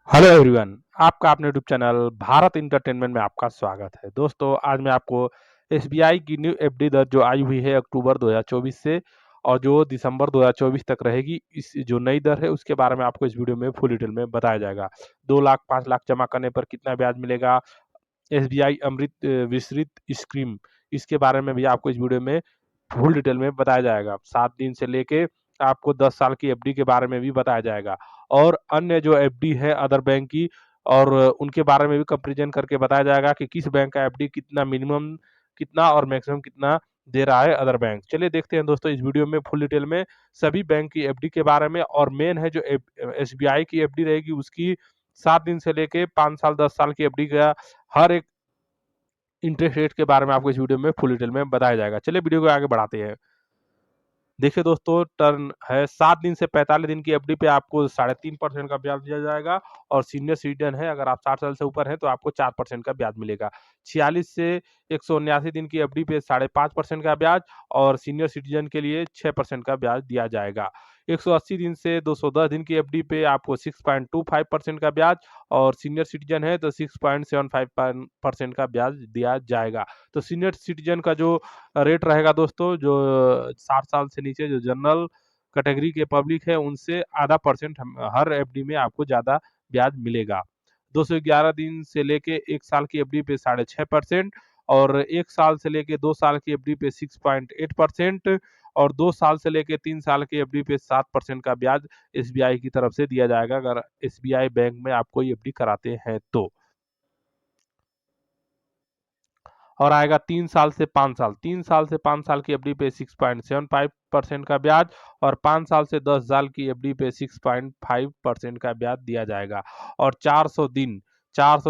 Hello everyone, आपका अपने YouTube channel Bharat entertainment में आपका स्वागत है। दोस्तों, आज मैं आपको एसबीआई की न्यू एफडी दर जो आई हुई है अक्टूबर 2024 से और जो दिसंबर 2024 तक रहेगी, इस जो नई दर है उसके बारे में आपको इस वीडियो में फुल डिटेल में बताया जाएगा। 2 लाख 5 लाख जमा करने पर कितना ब्याज मिलेगा, एसबीआई अमृत विस्तृत स्कीम, इसके बारे में भी आपको इस वीडियो में फुल डिटेल में बताया जाएगा। 7 दिन से लेके आपको 10 साल की एफडी के बारे में भी बताया जाएगा और अन्य जो एफडी है अदर बैंक की और उनके बारे में भी कंपैरिजन करके बताया जाएगा कि किस बैंक का एफडी कितना मिनिमम कितना और मैक्सिमम कितना दे रहा है अदर बैंक। चलिए देखते हैं दोस्तों इस वीडियो में फुल डिटेल में सभी बैंक की एफडी के बारे में और मेन है जो एसबीआई की एफडी रहेगी उसकी 7 दिन से लेके 5 साल 10 साल की एफडी का हर एक इंटरेस्ट रेट के बारे में आपको इस वीडियो में फुल डिटेल में बताया जाएगा। चलिए वीडियो को आगे बढ़ाते हैं। देखिए दोस्तों, टर्न है 7 दिन से 45 दिन की एफडी पे आपको 3.5% का ब्याज दिया जाएगा और सीनियर सिटीजन है अगर आप 60 साल से ऊपर हैं तो आपको 4% का ब्याज मिलेगा। 46 से 179 दिन की एफडी पे 5.5% का ब्याज और सीनियर सिटीजन के लिए 6% का ब्याज दिया जाएगा। 180 दिन से 210 दिन की एफडी पे आपको 6.25% का ब्याज और सीनियर सिटीजन है तो 6.75% का ब्याज दिया जाएगा। तो सीनियर सिटीजन का जो रेट रहेगा दोस्तों, जो 60 साल से नीचे जो जनरल कैटेगरी के पब्लिक है उनसे आधा परसेंट हर एफडी में आपको ज्यादा ब्याज मिलेगा। 211 दिन से लेके 1 साल की एफडी पे 6.5% और 1 साल से लेके 2 साल की एफडी पे 6.8% और 2 साल से लेके 3 साल की एफडी पे 7% का ब्याज एसबीआई की तरफ से दिया जाएगा अगर एसबीआई बैंक में आपको एफडी कराते हैं तो। और आएगा 3 साल से 5 साल, 3 साल से 5 साल की एफडी पे 6.75% का ब्याज और 5 साल से 10 साल की एफडी पे 6.5% का ब्याज दिया जाएगा। और 400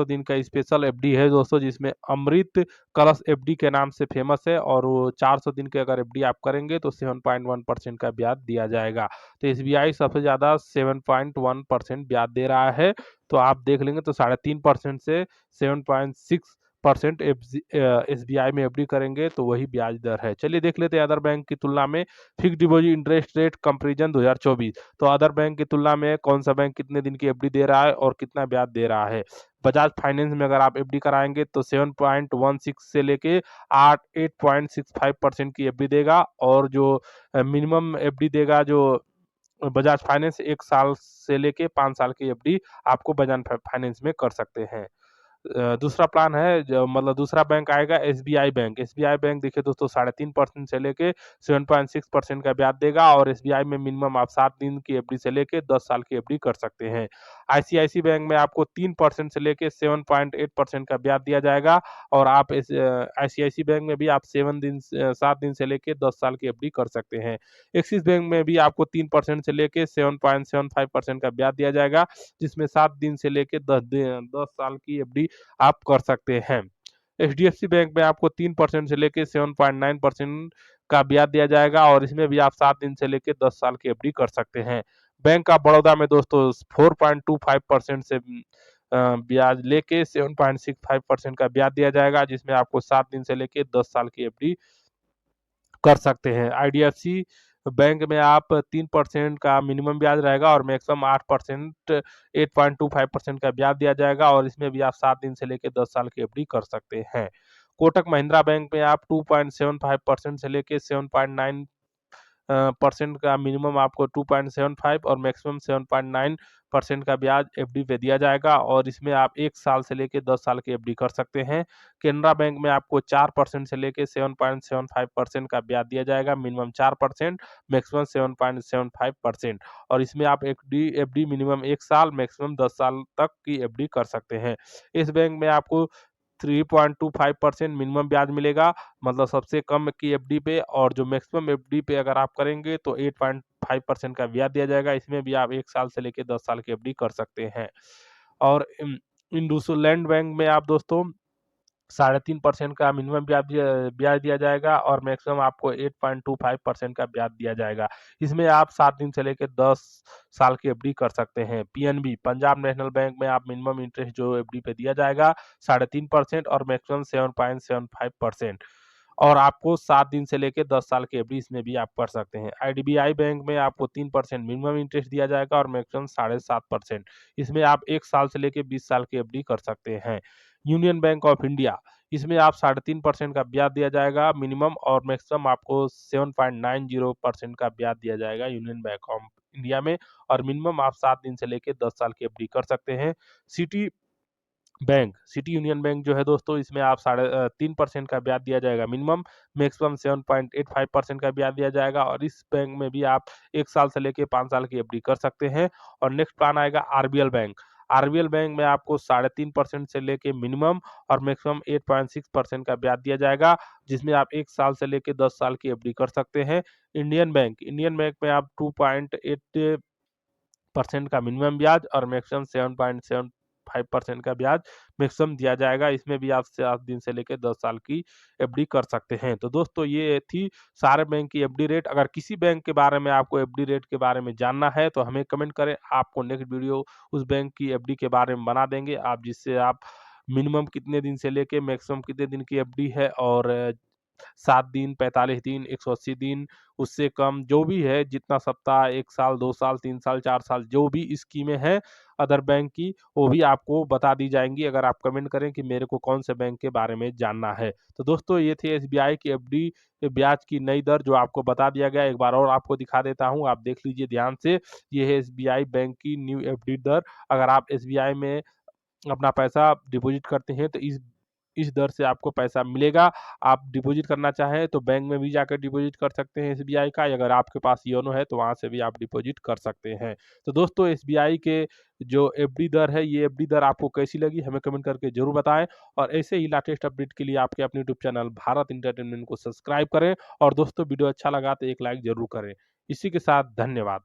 दिन का स्पेशल एफडी है दोस्तों जिसमें अमृत कलश एफडी के नाम से फेमस है और वो 400 दिन के अगर एफडी आप करेंगे तो 7.1% का ब्याज दिया जाएगा। तो एसबीआई सबसे ज्यादा 7.1% ब्याज दे रहा है। तो आप देख लेंगे तो 3.5% से 7.6% एसबीआई में एफडी करेंगे तो वही ब्याज दर है। चलिए देख लेते हैं अदर बैंक की तुलना में fix deposit interest rate comparison 2024। तो अदर बैंक की तुलना में कौन सा बैंक कितने दिन की एफडी दे रहा है और कितना ब्याज दे रहा है। बजाज फाइनेंस में अगर आप एफडी कराएंगे तो 7.16 से लेके 8.65% की एफडी देगा और जो मिनिमम एफडी देगा जो बजाज फाइनेंस 1 साल से लेके 5 साल की एफडी आपको बजाज फाइनेंस में कर सकते हैं। दूसरा प्लान है जो मतलब दूसरा बैंक आएगा एसबीआई बैंक। एसबीआई बैंक देखिए दोस्तों 3.5% से लेके 7.6% का ब्याज देगा और एसबीआई में मिनिमम आप 7 दिन की एफडी से लेके 10 साल की एफडी कर सकते हैं। आईसीआईसी बैंक में आपको 3% से लेके 7.8% का ब्याज दिया जाएगा और आप इस आईसीआईसी बैंक में भी आप 7 दिन से लेके 10 साल की एफडी कर सकते हैं। एक्सिस बैंक में भी आपको 3% से लेके 7.75% का ब्याज दिया जाएगा जिसमें 7 दिन से लेके 10 साल की एफडी आप कर सकते हैं। एचडीएफसी बैंक में आपको 3% से लेके 7.9% का ब्याज दिया जाएगा और इसमें भी आप 7 दिन से लेके 10 साल की एफडी कर सकते हैं। बैंक ऑफ बड़ौदा में दोस्तों 4.25% से ब्याज लेके 7.65% का ब्याज दिया जाएगा जिसमें आपको 7 दिन से लेके 10 साल की एफडी कर सकते हैं। आईडीएफसी बैंक में आप 3% का मिनिमम ब्याज रहेगा और मैक्सिमम 8% 8.25% का ब्याज दिया जाएगा और इसमें भी आप 7 दिन से लेकर 10 साल की एफडी कर सकते हैं। कोटक महिंद्रा बैंक में आप 2.75% से लेके 7.9 परसेंट का मिनिमम आपको 2.75 और मैक्सिमम 7.9% का ब्याज एफडी पे दिया जाएगा और इसमें आप 1 साल से लेके 10 साल की एफडी कर सकते हैं। केनरा बैंक में आपको 4% से लेके 7.75% का ब्याज दिया जाएगा, मिनिमम 4%, मैक्सिमम 7.75% और इसमें आप एफडी मिनिमम 1 साल मैक्सिमम 10 साल तक की एफडी कर सकते हैं। इस बैंक में आपको 3.25% मिनिमम ब्याज मिलेगा, मतलब सबसे कम की एफडी पे और जो मैक्सिमम एफडी पे अगर आप करेंगे तो 8.5% का ब्याज दिया जाएगा। इसमें भी आप 1 साल से लेकर 10 साल की एफडी कर सकते हैं। और इंडसलैंड बैंक में आप दोस्तों 3.5% का मिनिमम ब्याज दिया जाएगा और मैक्सिमम आपको 8.25% का ब्याज दिया जाएगा। इसमें आप 7 दिन से लेकर 10 साल की एफडी कर सकते हैं। पीएनबी पंजाब नेशनल बैंक में आप मिनिमम इंटरेस्ट जो एफडी पे दिया जाएगा 3.5% और मैक्सिमम 7.75%। और आपको 7 दिन से लेके 10 साल की एफडी इसमें भी आप कर सकते हैं। आईडीबीआई बैंक में आपको 3% मिनिमम इंटरेस्ट दिया जाएगा और मैक्सिमम 7.5%। इसमें आप 1 साल से लेके 20 साल की एफडी कर सकते हैं। यूनियन बैंक ऑफ इंडिया, इसमें आप 3.5% का ब्याज दिया जाएगा मिनिमम और मैक्सिमम आपको 7.90% का ब्याज दिया जाएगा यूनियन बैंक ऑफ इंडिया में, और मिनिमम आप 7 दिन से लेके 10 साल की एफडी कर सकते हैं। सिटी सिटी यूनियन बैंक जो है दोस्तों, इसमें आप 3.5% का ब्याज दिया जाएगा मिनिमम, मैक्सिमम 7.85% का ब्याज दिया जाएगा, और इस बैंक में भी आप 1 साल से लेके 5 साल की एफडी कर सकते हैं। और नेक्स्ट प्लान आएगा आरबीएल बैंक। आरबीएल बैंक में आपको 3.5% से लेके मिनिमम और मैक्सिमम 8.6% का ब्याज दिया जाएगा, जिसमें आप 1 साल से लेके 10 साल की एफडी कर सकते हैं। इंडियन बैंक में आप 2.8% का मिनिमम ब्याज और मैक्सिमम 7.75% का ब्याज मैक्सिमम दिया जाएगा। इसमें भी आप 7 दिन से लेकर 10 साल की एफडी कर सकते हैं। तो दोस्तों ये थी सारे बैंक की एफडी रेट। अगर किसी बैंक के बारे में आपको एफडी रेट के बारे में जानना है तो हमें कमेंट करें, आपको नेक्स्ट वीडियो उस बैंक की एफडी के बारे में बना देंगे, आप जिससे आप मिनिमम कितने दिन से लेके मैक्सिमम कितने दिन की एफडी है, और 7 दिन, 45 दिन, 180 दिन, उससे कम जो भी है, जितना सप्ताह, 1 साल, 2 साल, 3 साल, 4 साल, जो भी स्कीमें हैं अदर बैंक की, वो भी आपको बता दी जाएँगी अगर आप कमेंट करें कि मेरे को कौन से बैंक के बारे में जानना है। तो दोस्तों ये थी एसबीआई की एफडी ब्याज की नई दर जो आपको बता दिया गया। एक बार और आपको दिखा देता हूँ, आप देख लीजिए ध्यान से। ये है एसबीआई बैंक की न्यू एफडी दर। अगर आप एसबीआई में अपना पैसा डिपॉजिट करते हैं तो इस दर से आपको पैसा मिलेगा। आप डिपॉजिट करना चाहें तो बैंक में भी जाकर डिपॉजिट कर सकते हैं एसबीआई का, अगर आपके पास योनो है तो वहां से भी आप डिपॉजिट कर सकते हैं। तो दोस्तों एसबीआई के जो एफडी दर है, ये एफडी दर आपको कैसी लगी हमें कमेंट करके जरूर बताएं, और ऐसे ही लेटेस्ट अपडेट के लिए आपके अपने यूट्यूब चैनल भारत इंटरटेनमेंट को सब्सक्राइब करें, और दोस्तों वीडियो अच्छा लगा तो एक लाइक जरूर करें। इसी के साथ धन्यवाद।